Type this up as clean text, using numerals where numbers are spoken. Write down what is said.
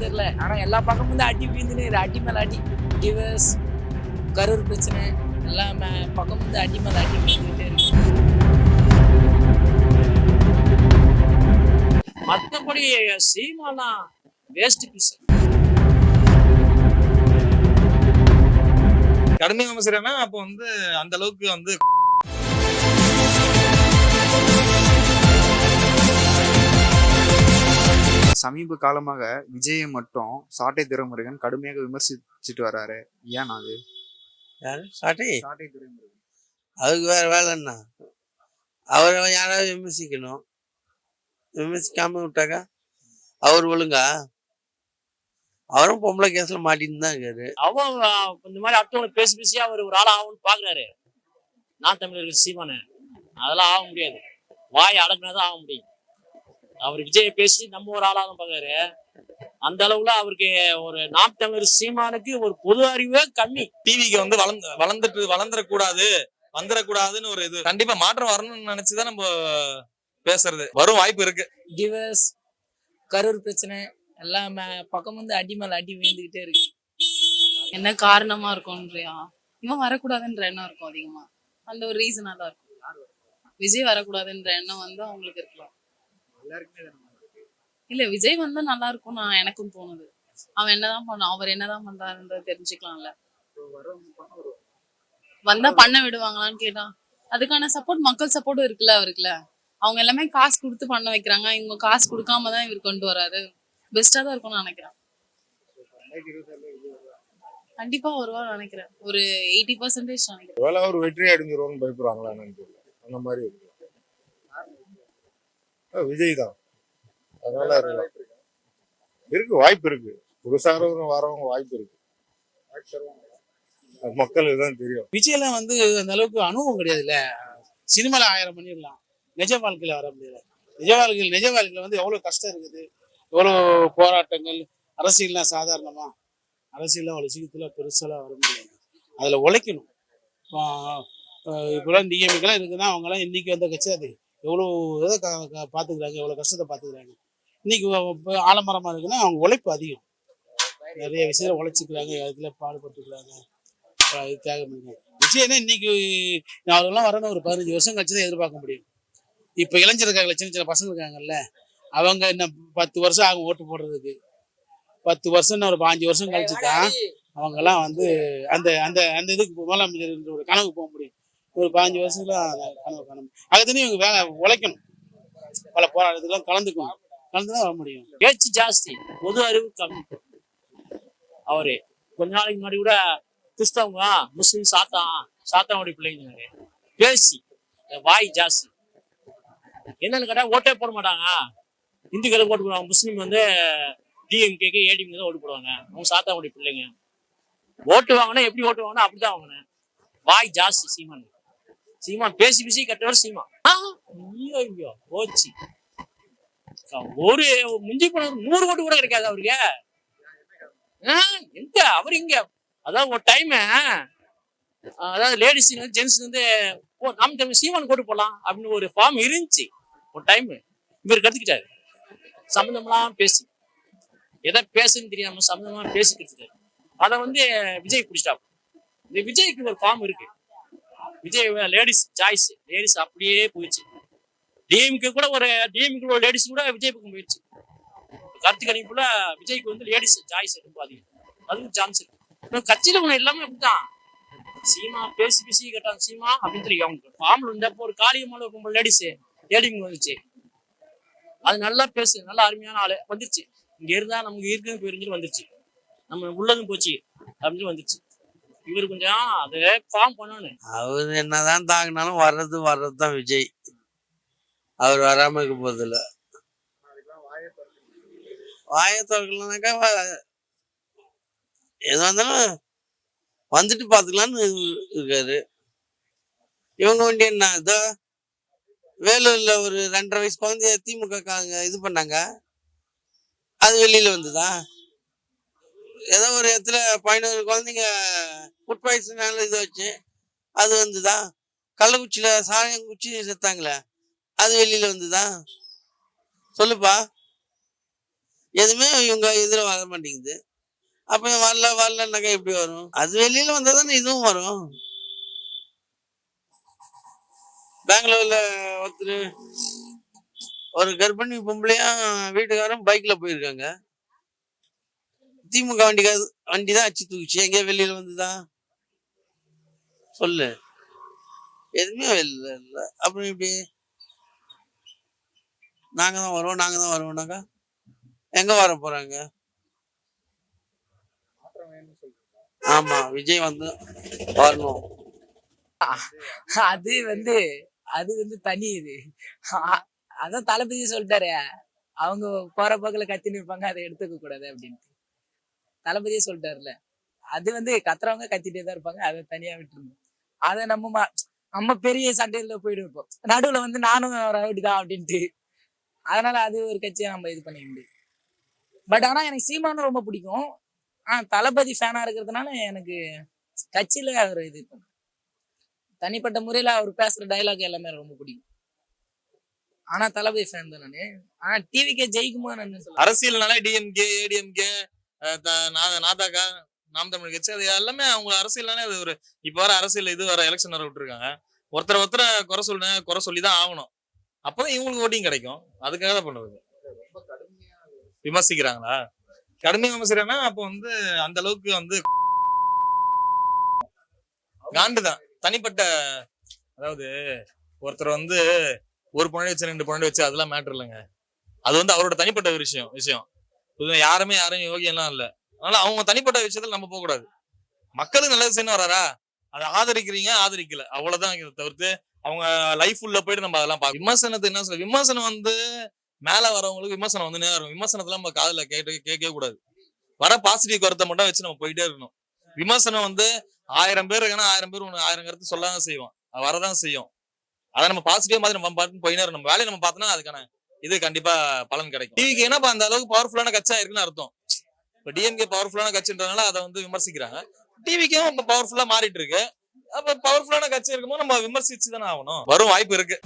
தெரியல. ஆனா எல்லா பக்கமும் தான் அடி வீழ்ந்துன்னு அடி மேல அடி. டிவர்ஸ், கரூர் பிரச்சனை எல்லாம் பக்கம் வந்து அடி மேல அடி வீழ்ந்துகிட்டே இருக்கு. மற்றபடி சீமானா வேஸ்ட் பீஸ். கடுமையா விமர்சனம்னா அப்போ வந்து அந்த அளவுக்கு வந்து சமீப காலமாக விஜயை மட்டும் சாட்டை துரைமுருகன் கடுமையாக விமர்சிச்சுட்டு வர்றாரு. ஏன் அது? யாரு சாட்டை சாட்டை துரைமுருகன் அதுக்கு வேற வேலை என்ன? அவரை யாராவது விமர்சிக்கணும், விமர்சிக்காம விட்டாக்கா அவர் ஒழுங்கா? அவரும் பொம்பளை கேஸ்ல மாட்டின்னு தான் இருக்காரு. அவன் இந்த மாதிரி அடுத்தவங்களை பேசி பேசி அவர் ஒரு ஆள் ஆகும்னு பாக்குறாரு. நான் தமிழர்கள் சீமானு அதெல்லாம் ஆக முடியாது. வாய் அடக்குனாதான் ஆக முடியும். அவர் விஜயை பேசி நம்ம ஒரு ஆளாக பாக்குறாரு. அந்த அளவுல அவருக்கு ஒரு நாம் தமிழர் சீமானுக்கு ஒரு பொது அறிவே கம்மி. டிவிக்கு வந்து வந்துடக்கூடாதுன்னு ஒரு இது கண்டிப்பா மாற்றம் வரணும்னு நினைச்சுதான் நம்ம பேசுறது. வரும் வாய்ப்பு இருக்கு. டிவர்ஸ், கரூர் பிரச்சனை எல்லாம் பக்கம் வந்து அடி மேல அடி வீழ்ந்துகிட்டே இருக்கு. என்ன காரணமா இருக்கும்ன்றியா? இவன் வரக்கூடாதுன்ற எண்ணம் இருக்கும் அதிகமா. அந்த ஒரு ரீசனா தான் இருக்கும். விஜய் வரக்கூடாதுன்ற எண்ணம் வந்து அவங்களுக்கு இருக்கலாம். இல்ல, விஜய் வந்தா நல்லா இருக்கும் நான் எனக்கும் தோணுது. அவன் என்னதான் பண்ணான், அவர் என்னதான் பண்றாருன்றத தெரிஞ்சுக்கலாம்ல. வந்தா பண்ண விடுவாங்களான்னு கேட்டா அதுக்கான சப்போர்ட், மக்கள் சப்போர்ட்டும் இருக்குல்ல அவருக்குல. அவங்க எல்லாமே காசு கொடுத்து பண்ண வைக்கிறாங்க. இவங்க காசு கொடுக்காம தான் இவர் கொண்டு வராரு. பெஸ்டா தான் இருக்கும்னு நினைக்கிறேன். கண்டிப்பா வருவான்னு நினைக்கிறேன். ஒரு 80% நினைக்கிறேன். வேலை ஒரு வெற்றி அடைஞ்சிருவோம்னு பயப்படுறாங்களான்னு தெரியல. அந்த மாதிரி இருக்கு. விஜய் தான். அதனால இருக்கு, வாய்ப்பு இருக்கு. புதுசாக வரவங்க வாய்ப்பு இருக்கு. மக்களுக்கு தான் தெரியும். விஜயெல்லாம் வந்து அந்த அளவுக்கு அனுபவம் கிடையாதுல்ல. சினிமால 1000 பண்ணிடலாம், நிஜ வாழ்க்கையில வர முடியல. நிஜ வாழ்க்கையில வந்து எவ்வளவு கஷ்டம் இருக்குது, எவ்வளவு போராட்டங்கள். அரசியல்லாம் சாதாரணமா, அரசியல்லாம் அவ்வளவு சீக்கிரத்துல பெருசாலாம் வர முடியாது. அதுல உழைக்கணும். இப்பெல்லாம் டிஎம்கெல்லாம் இருக்குன்னா அவங்கெல்லாம் இன்னைக்கு வந்த கட்சி அது எவ்வளோ இதை பார்த்துக்கிறாங்க, எவ்வளோ கஷ்டத்தை பார்த்துக்கிறாங்க. இன்னைக்கு ஆலமரமா இருக்குன்னா அவங்க உழைப்பு அதிகம். நிறைய விஷயத்துல உழைச்சிக்கிறாங்க, இதுல பாடுபட்டுக்கிறாங்க, தியாகம் பண்ணுறாங்க. விஜயனா இன்னைக்கு அவரெல்லாம் வரணும் ஒரு 15 வருஷம் கழிச்சு தான் எதிர்பார்க்க முடியும். இப்போ இளைஞர் இருக்காங்கல்ல, சின்ன சின்ன பசங்க இருக்காங்கல்ல, அவங்க இன்னும் 10 வருஷம் ஆகும் ஓட்டு போடுறதுக்கு. 10 வருஷம் ஒரு 5 வருஷம் கழிச்சு தான் அவங்கெல்லாம் வந்து அந்த அந்த அந்த இதுக்கு முதலமைச்சர் ஒரு கனவு போக முடியும். ஒரு 15 வருஷத்துல கனவு காணும். அதுக்குன்னு இவங்க வேலை உழைக்கணும், பல போராட்டத்துக்கெல்லாம் கலந்துக்கணும், கலந்துதான் வர முடியும். பேச்சு ஜாஸ்தி, பொது அறிவு கம்மி. அவரு கொஞ்ச நாளைக்கு முன்னாடி கூட கிறிஸ்தவங்க முஸ்லீம் சாத்தாவுடைய பிள்ளைங்க பேசி வாய் ஜாஸ்தி. என்னன்னு கேட்டா ஓட்டே போட மாட்டாங்க. இந்துக்களுக்கு ஓட்டு போடுவாங்க, முஸ்லீம் வந்து டிஎம்கேக்கு ஏடிஎம்கே தான் ஓட்டு போடுவாங்க. அவங்க சாத்தாவுடைய பிள்ளைங்க. ஓட்டு வாங்கினா எப்படி ஓட்டு வாங்கினா அப்படிதான் வாங்கினேன். வாய் ஜாஸ்தி சீமான் பேசி பேசி கட்டவர் சீமான். ஐயோ போச்சு. ஒரு முஞ்சி போன 100 ஓட்டு கூட கிடைக்காது அவருக்கு. எங்க அவரு இங்க அதாவது ஒரு டைம் அதாவது லேடிஸ் ஜென்ஸ் வந்து நம்ம தமிழ் சீமான் ஓட்டு போடலாம் அப்படின்னு ஒரு ஃபார்ம் இருந்துச்சு ஒரு டைம். இவர் கத்துக்கிட்டாரு. சம்மந்தமெல்லாம் பேசி எதை பேசுன்னு தெரியாம சம்மந்தமா பேசி கத்துக்கிட்டாரு. அதை வந்து விஜய் பிடிச்சிட்டா. இந்த விஜய்க்கு ஒரு ஃபார்ம் இருக்கு. விஜய் லேடிஸ் சாய்ஸ், லேடிஸ் அப்படியே போயிடுச்சு. டிஎம்கே கூட ஒரு லேடிஸ் கூட விஜய் பக்கம் போயிடுச்சு. கருத்து கணிப்புல விஜய்க்கு வந்து லேடிஸ் சாய்ஸ் ரொம்ப அதிகம். அதுவும் சான்ஸ் இருக்கு. கட்சியில ஒண்ணு எல்லாமே அப்படித்தான். சீமா பேசி பேசி கேட்டாங்க சீமா அப்படின்னு சொல்லி அவங்க ஃபார்ம்ல இருந்தப்போ ஒரு காளியம்மால ஒரு லேடிஸ் ஏடிஎம் வந்துச்சு. அது நல்லா பேசு, நல்லா அருமையான ஆளு வந்துருச்சு. இங்க இருந்தா நமக்கு இருக்குன்னு போயிருந்துட்டு வந்துருச்சு. நம்ம உள்ளதும் போச்சு அப்படின்னு வந்துருச்சு. இவரு கொஞ்சம் அதை ஃபார்ம் பண்ணணும். அவரு என்னதான் தாங்கினாலும் வர்றதுதான் விஜய். அவர் வராம இருக்க போதில்ல. வாயை திறக்கலனாக்கா எது வந்தாலும் வந்துட்டு பாத்துக்கலான்னு இருக்காரு. இவங்க வண்டி என்ன இதோ வேலூர்ல ஒரு 2.5 வயசு குழந்தைய திமுக இது பண்ணாங்க, அது வெளியில வந்துதான். ஏதோ ஒரு இடத்துல 11 குழந்தைங்க ஃபுட் பாய்சனால இது வச்சு அது வந்துதான். கள்ளக்குச்சியில சாயம் குச்சி செத்தாங்களே அது வெளியில வந்துதான். சொல்லுப்பா. எதுவுமே இவங்க இதில் வர மாட்டேங்குது. அப்போ வரலன்னாக்கா எப்படி வரும்? அது வெளியில வந்தால் தானே இதுவும் வரும். பெங்களூர்ல ஒருத்தர் ஒரு கர்ப்பிணி பொம்பளையா வீட்டுக்காரன் பைக்ல போயிருக்காங்க. திமுக வண்டி தான் அச்சு தூக்கிச்சு. எங்கேயோ வெளியில வந்துதா சொல்லு? எதுவுமே வெளியில இல்லை. அப்புறம் இப்படி நாங்க தான் வருவோம்னாக்கா எங்க வர போறாங்க? ஆமா, விஜய் வந்து வரணும். அது வந்து தனி இது. அதான் தளபதி சொல்லிட்டாரு, அவங்க போற போக்குல கத்தின்னு இருப்பாங்க, அதை எடுத்துக்க கூடாது அப்படின்ட்டு தளபதியே சொல்லிட்டாருல. அது கத்துறவங்க கத்திட்டே தான் இருப்பாங்க, அதை தனியா விட்டுருந்தோம். அதை நம்ம பெரிய சண்டையில போயிட்டு இருப்போம், நடுவுல நானும் ரவுடிதான் அப்படின்ட்டு. அதனால அது ஒரு கட்சியை நம்ம இது பண்ணிக்க முடியும். பட் ஆனா எனக்கு சீமானும் ரொம்ப பிடிக்கும். தளபதி ஃபேனா இருக்கிறதுனால எனக்கு கட்சியில அவர் இது பண்ணும். தனிப்பட்ட முறையில அவர் பேசுற டைலாக் எல்லாமே ரொம்ப பிடிக்கும். ஆனா தளபதி ஃபேன் தான் நானு. ஆனா டிவிக்கே ஜெயிக்குமா நான் சொல்ல. அரசியல்னால டிஎம்கே, ஏடிஎம்கே, நாதாகா, நாம் தமிழ் கட்சி, அது எல்லாமே அவங்க அரசியல்னாலே அது ஒரு இப்ப வர அரசியல் இது வர எலெக்ஷன் வர விட்டுருக்காங்க. ஒருத்தரை குறை சொல்லிதான் ஆகணும். அப்பதான் இவங்களுக்கு ஓட்டிங் கிடைக்கும். அதுக்காக தான் பண்ணுவது. விமர்சிக்கிறாங்களா? கடுமையா விமர்சிக்கிறாங்கன்னா அப்போ அந்த அளவுக்கு காண்டுதான். தனிப்பட்ட, அதாவது ஒருத்தர் ஒரு பொண்ணை வச்சு 2 பொண்ணை வச்சு அதெல்லாம் மேட்டர் இல்லைங்க. அது அவரோட தனிப்பட்ட ஒரு விஷயம். யாரும் யோகியெல்லாம் இல்லை. அதனால அவங்க தனிப்பட்ட விஷயத்துல நம்ம போக கூடாது. மக்களுக்கு நல்லது செய்யணும் வராரா, அதை ஆதரிக்கல, அவ்வளவுதான். இதை தவிர்த்து அவங்க லைஃப் உள்ள போயிட்டு நம்ம அதெல்லாம் பார்க்க. விமர்சனத்தை என்ன சொல்ல, விமர்சனம் மேல வரவங்களுக்கு விமர்சனம் இருக்கும். விமர்சனத்துல நம்ம காதுல கேட்கவே கூடாது. வர பாசிட்டிவ் கருத்தை மட்டும் வச்சு நம்ம போயிட்டே இருக்கணும். விமர்சனம் 1000 பேர் இருக்கானா 1000 பேர் 1000 கருத்து சொல்லதான் செய்வோம், அது வரதான் செய்யும். அதை நம்ம பாசிட்டிவா மாதிரி நம்ம பார்த்து போயினே நம்ம வேலையை நம்ம பார்த்தோம்னா அதுக்கான இது கண்டிப்பா பலன் கிடைக்கும். டிவிக்கு ஏன்னா அந்த அளவுக்கு பவர்ஃபுல்லான கட்சியா இருக்குன்னு அர்த்தம். இப்ப டிஎம்கே பவர்ஃபுல்லான கட்சின்றதுனால அதை விமர்சிக்கிறாங்க. டிவிக்கும் இப்ப பவர்ஃபுல்லா மாறிட்டு இருக்கு. அப்ப பவர்ஃபுல்லான கட்சி இருக்கும்போது நம்ம விமர்சிச்சு தானே ஆகணும். வரும் வாய்ப்பு இருக்கு.